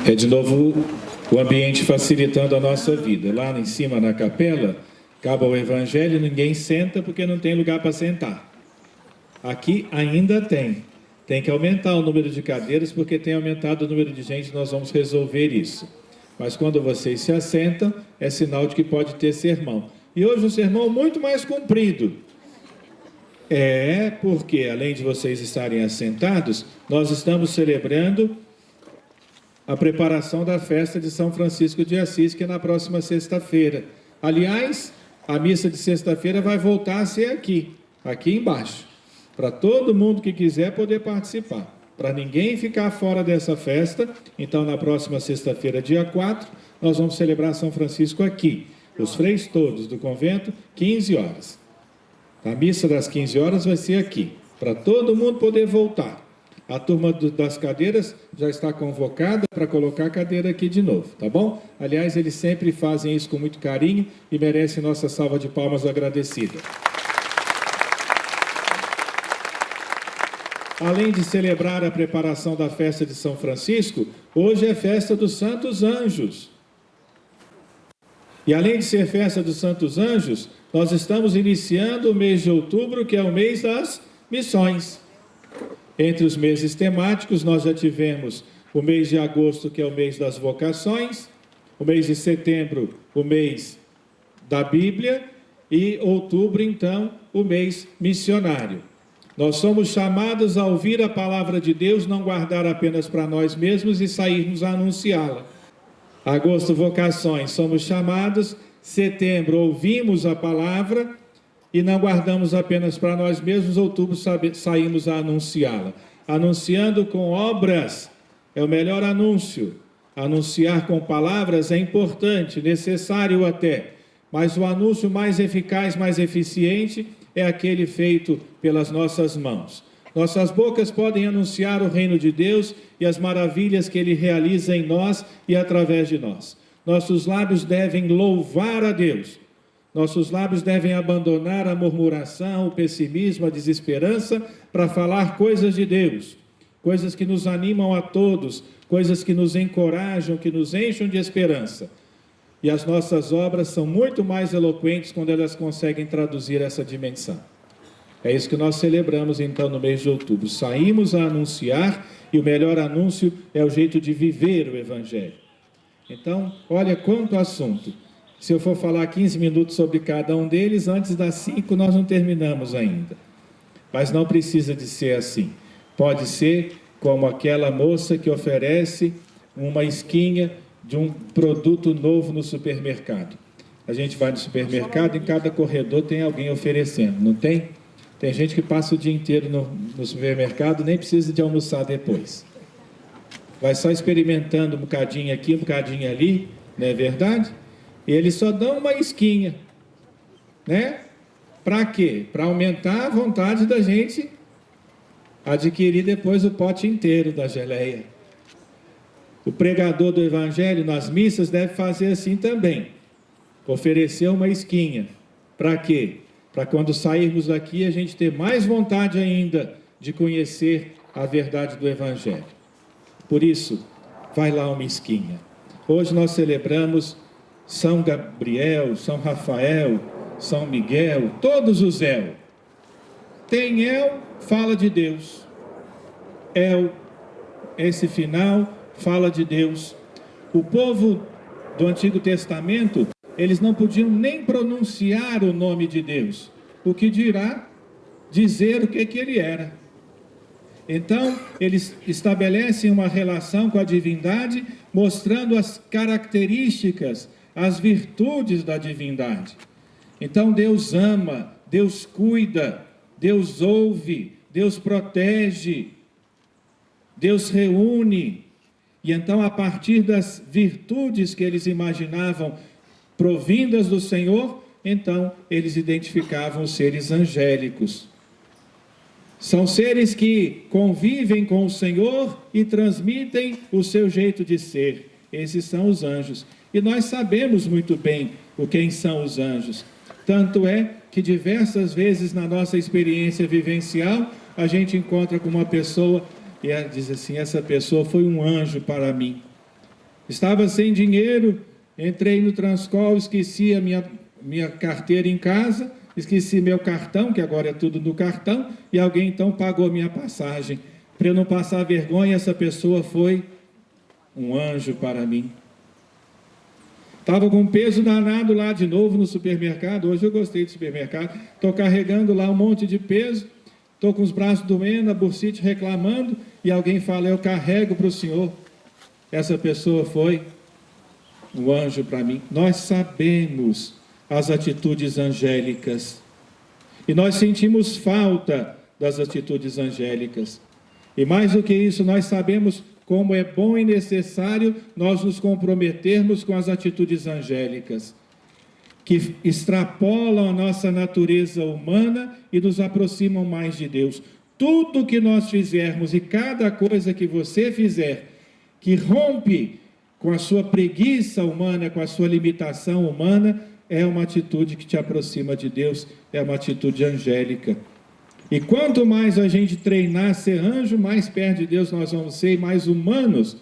É de novo o ambiente facilitando a nossa vida. Lá em cima na capela, acaba o evangelho, ninguém senta porque não tem lugar para sentar. Aqui ainda tem. Tem que aumentar o número de cadeiras porque tem aumentado o número de gente, nós vamos resolver isso. Mas quando vocês se assentam, é sinal de que pode ter sermão. E hoje um sermão muito mais comprido. É porque, além de vocês estarem assentados, nós estamos celebrando a preparação da festa de São Francisco de Assis, que é na próxima sexta-feira. Aliás, a missa de sexta-feira vai voltar a ser aqui embaixo, para todo mundo que quiser poder participar, para ninguém ficar fora dessa festa. Então, na próxima sexta-feira, dia 4, nós vamos celebrar São Francisco aqui, os freis todos do convento, 15 horas. A missa das 15 horas vai ser aqui, para todo mundo poder voltar. A turma das cadeiras já está convocada para colocar a cadeira aqui de novo, tá bom? Aliás, eles sempre fazem isso com muito carinho e merecem nossa salva de palmas agradecida. Além de celebrar a preparação da festa de São Francisco, hoje é festa dos Santos Anjos. E além de ser festa dos Santos Anjos, nós estamos iniciando o mês de outubro, que é o mês das missões. Entre os meses temáticos, nós já tivemos o mês de agosto, que é o mês das vocações, o mês de setembro, o mês da Bíblia, e outubro, então, o mês missionário. Nós somos chamados a ouvir a palavra de Deus, não guardar apenas para nós mesmos e sairmos a anunciá-la. Agosto, vocações, somos chamados, setembro, ouvimos a palavra e não guardamos apenas para nós mesmos, outubro saímos a anunciá-la. Anunciando com obras é o melhor anúncio. Anunciar com palavras é importante, necessário até, mas o anúncio mais eficaz, mais eficiente é aquele feito pelas nossas mãos. Nossas bocas podem anunciar o reino de Deus e as maravilhas que Ele realiza em nós e através de nós. Nossos lábios devem louvar a Deus. Nossos lábios devem abandonar a murmuração, o pessimismo, a desesperança, para falar coisas de Deus, coisas que nos animam a todos, coisas que nos encorajam, que nos enchem de esperança. E as nossas obras são muito mais eloquentes quando elas conseguem traduzir essa dimensão. É isso que nós celebramos, então, no mês de outubro. Saímos a anunciar, e o melhor anúncio é o jeito de viver o Evangelho. Então, olha quanto assunto. Se eu for falar 15 minutos sobre cada um deles, antes das 5 nós não terminamos ainda. Mas não precisa de ser assim. Pode ser como aquela moça que oferece uma esquinha de um produto novo no supermercado. A gente vai no supermercado, em cada corredor tem alguém oferecendo, não tem? Tem gente que passa o dia inteiro no supermercado, nem precisa de almoçar depois. Vai só experimentando um bocadinho aqui, um bocadinho ali, não é verdade? E eles só dão uma esquinha, né? Para quê? Para aumentar a vontade da gente adquirir depois o pote inteiro da geleia. O pregador do Evangelho nas missas deve fazer assim também. Oferecer uma esquinha. Para quê? Para quando sairmos daqui a gente ter mais vontade ainda de conhecer a verdade do Evangelho. Por isso, vai lá uma esquinha. Hoje nós celebramos São Gabriel, São Rafael, São Miguel, todos os El. Tem El, fala de Deus. El, esse final, fala de Deus. O povo do Antigo Testamento, eles não podiam nem pronunciar o nome de Deus. O que dirá dizer o que ele era. Então, eles estabelecem uma relação com a divindade, mostrando as características, as virtudes da divindade. Então Deus ama, Deus cuida, Deus ouve, Deus protege, Deus reúne. E então, a partir das virtudes que eles imaginavam provindas do Senhor, então eles identificavam os seres angélicos. São seres que convivem com o Senhor e transmitem o seu jeito de ser. Esses são os anjos. E nós sabemos muito bem quem são os anjos. Tanto é que diversas vezes na nossa experiência vivencial, a gente encontra com uma pessoa e ela diz assim: essa pessoa foi um anjo para mim. Estava sem dinheiro, entrei no Transcol, esqueci a minha carteira em casa, esqueci meu cartão, que agora é tudo no cartão, e alguém então pagou minha passagem. Para eu não passar vergonha, essa pessoa foi um anjo para mim. Estava com um peso danado lá de novo no supermercado. Hoje eu gostei do supermercado. Estou carregando lá um monte de peso. Estou com os braços doendo, a bursite reclamando. E alguém fala, eu carrego para o senhor. Essa pessoa foi um anjo para mim. Nós sabemos as atitudes angélicas. E nós sentimos falta das atitudes angélicas. E mais do que isso, nós sabemos como é bom e necessário nós nos comprometermos com as atitudes angélicas, que extrapolam a nossa natureza humana e nos aproximam mais de Deus. Tudo que nós fizermos e cada coisa que você fizer, que rompe com a sua preguiça humana, com a sua limitação humana, é uma atitude que te aproxima de Deus, é uma atitude angélica. E quanto mais a gente treinar a ser anjo, mais perto de Deus nós vamos ser, e mais humanos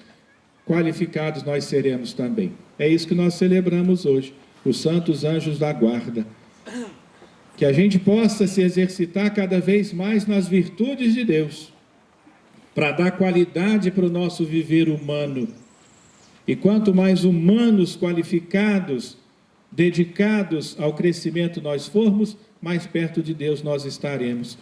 qualificados nós seremos também. É isso que nós celebramos hoje, os santos anjos da guarda. Que a gente possa se exercitar cada vez mais nas virtudes de Deus, para dar qualidade para o nosso viver humano. E quanto mais humanos qualificados, dedicados ao crescimento nós formos, mais perto de Deus nós estaremos.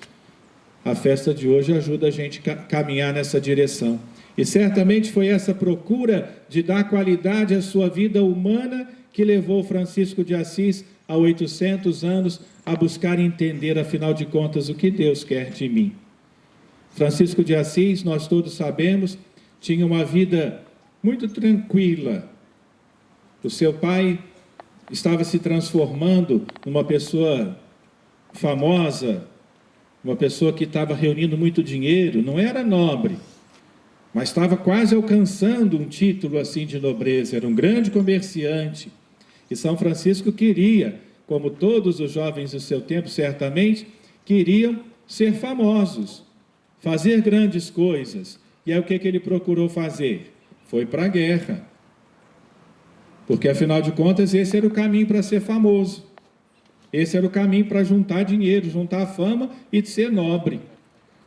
A festa de hoje ajuda a gente a caminhar nessa direção. E certamente foi essa procura de dar qualidade à sua vida humana que levou Francisco de Assis, há 800 anos, a buscar entender, afinal de contas, o que Deus quer de mim. Francisco de Assis, nós todos sabemos, tinha uma vida muito tranquila. O seu pai estava se transformando numa pessoa famosa, uma pessoa que estava reunindo muito dinheiro, não era nobre, mas estava quase alcançando um título assim de nobreza, era um grande comerciante. E São Francisco queria, como todos os jovens do seu tempo, certamente, queriam ser famosos, fazer grandes coisas. E aí o que ele procurou fazer? Foi para a guerra. Porque, afinal de contas, esse era o caminho para ser famoso. Esse era o caminho para juntar dinheiro, juntar fama e ser nobre.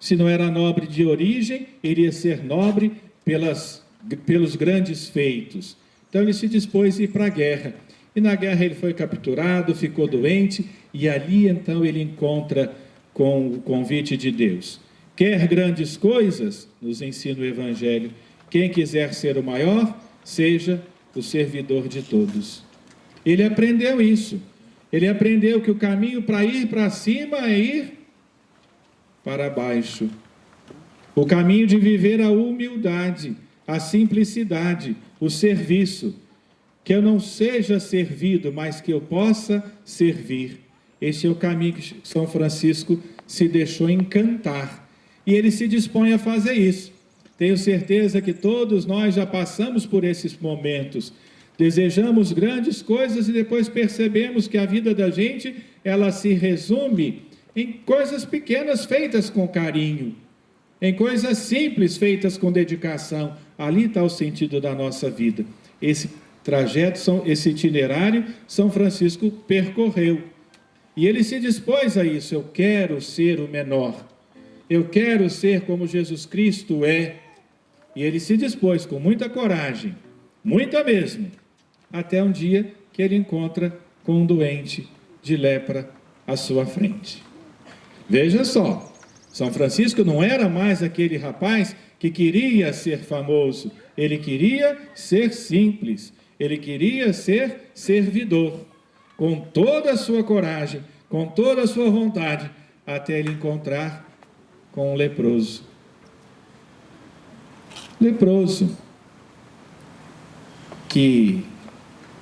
Se não era nobre de origem, iria ser nobre pelos grandes feitos. Então ele se dispôs a ir para a guerra. E na guerra ele foi capturado, ficou doente, e ali então ele encontra com o convite de Deus. Quer grandes coisas, nos ensina o Evangelho, quem quiser ser o maior, seja o servidor de todos. Ele aprendeu isso. Ele aprendeu que o caminho para ir para cima é ir para baixo. O caminho de viver a humildade, a simplicidade, o serviço. Que eu não seja servido, mas que eu possa servir. Esse é o caminho que São Francisco se deixou encantar. E ele se dispõe a fazer isso. Tenho certeza que todos nós já passamos por esses momentos. Desejamos grandes coisas e depois percebemos que a vida da gente, ela se resume em coisas pequenas feitas com carinho, em coisas simples feitas com dedicação. Ali está o sentido da nossa vida. Esse trajeto, esse itinerário, São Francisco percorreu. E ele se dispôs a isso. Eu quero ser o menor. Eu quero ser como Jesus Cristo é. E ele se dispôs com muita coragem, muita mesmo, até um dia que ele encontra com um doente de lepra à sua frente. Veja só, São Francisco não era mais aquele rapaz que queria ser famoso, ele queria ser simples, ele queria ser servidor, com toda a sua coragem, com toda a sua vontade, até ele encontrar com um leproso. Leproso, que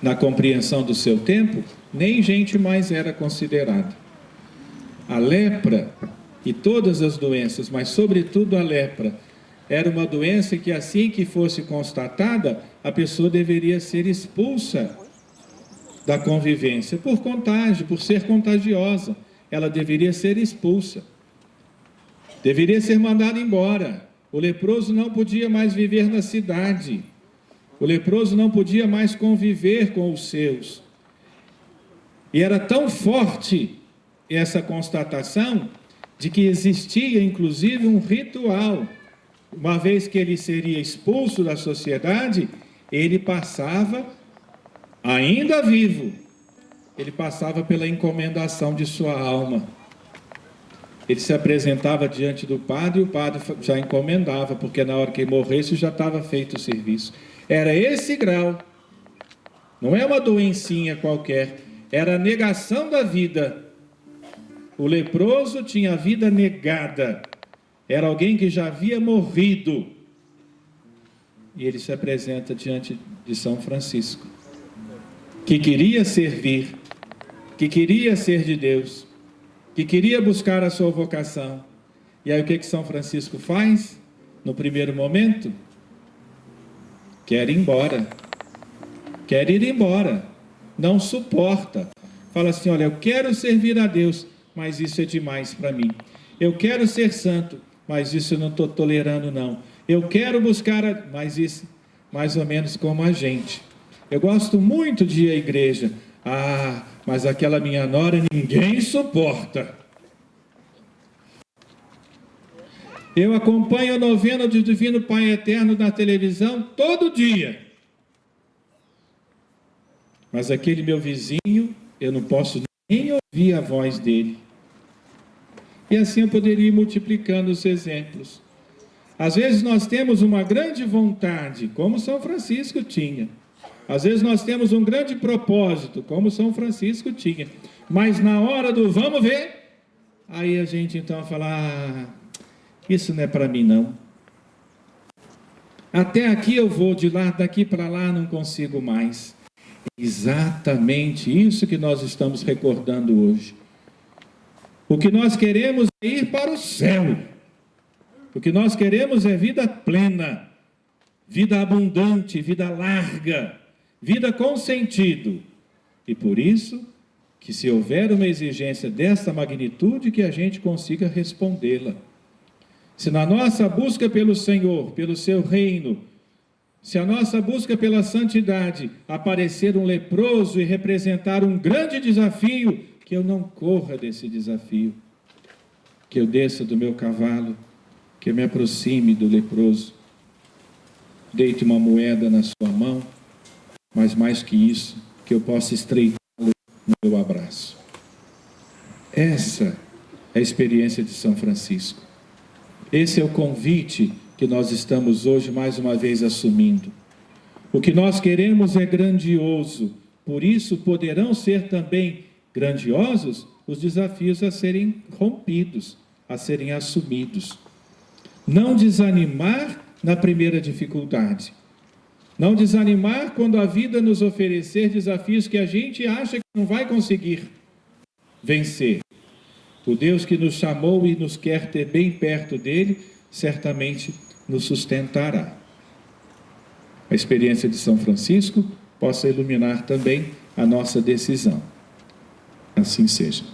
na compreensão do seu tempo, nem gente mais era considerada. A lepra e todas as doenças, mas sobretudo a lepra, era uma doença que assim que fosse constatada, a pessoa deveria ser expulsa da convivência, por contágio, por ser contagiosa, ela deveria ser expulsa, deveria ser mandada embora. O leproso não podia mais viver na cidade, O leproso não podia mais conviver com os seus. E era tão forte essa constatação de que existia, inclusive, um ritual. Uma vez que ele seria expulso da sociedade, ele passava, ainda vivo, ele passava pela encomendação de sua alma. Ele se apresentava diante do padre e o padre já encomendava, porque na hora que ele morresse já estava feito o serviço. Era esse grau. Não é uma doencinha qualquer, era a negação da vida. O leproso tinha a vida negada. Era alguém que já havia morrido. E ele se apresenta diante de São Francisco, que queria servir, que queria ser de Deus, que queria buscar a sua vocação. E aí o que São Francisco faz? No primeiro momento, quer ir embora. Quer ir embora. Não suporta. Fala assim, olha, eu quero servir a Deus, mas isso é demais para mim. Eu quero ser santo, mas isso eu não estou tolerando não. Eu quero buscar, mas isso mais ou menos como a gente. Eu gosto muito de ir à igreja. Ah, mas aquela minha nora ninguém suporta. Eu acompanho a novena do Divino Pai Eterno na televisão todo dia. Mas aquele meu vizinho, eu não posso nem ouvir a voz dele. E assim eu poderia ir multiplicando os exemplos. Às vezes nós temos uma grande vontade, como São Francisco tinha. Às vezes nós temos um grande propósito, como São Francisco tinha. Mas na hora do vamos ver, aí a gente então fala, isso não é para mim não. Até aqui eu vou, de lá, daqui para lá não consigo mais. Exatamente isso que nós estamos recordando hoje. O que nós queremos é ir para o céu. O que nós queremos é vida plena, vida abundante, vida larga, vida com sentido. E por isso, que se houver uma exigência dessa magnitude, que a gente consiga respondê-la. Se na nossa busca pelo Senhor, pelo seu reino, se a nossa busca pela santidade aparecer um leproso e representar um grande desafio, que eu não corra desse desafio, que eu desça do meu cavalo, que eu me aproxime do leproso, deite uma moeda na sua mão, mas mais que isso, que eu possa estreitá-lo no meu abraço. Essa é a experiência de São Francisco. Esse é o convite que nós estamos hoje mais uma vez assumindo. O que nós queremos é grandioso, por isso poderão ser também grandiosos os desafios a serem rompidos, a serem assumidos. Não desanimar na primeira dificuldade. Não desanimar quando a vida nos oferecer desafios que a gente acha que não vai conseguir vencer. O Deus que nos chamou e nos quer ter bem perto dele, certamente nos sustentará. A experiência de São Francisco possa iluminar também a nossa decisão. Assim seja.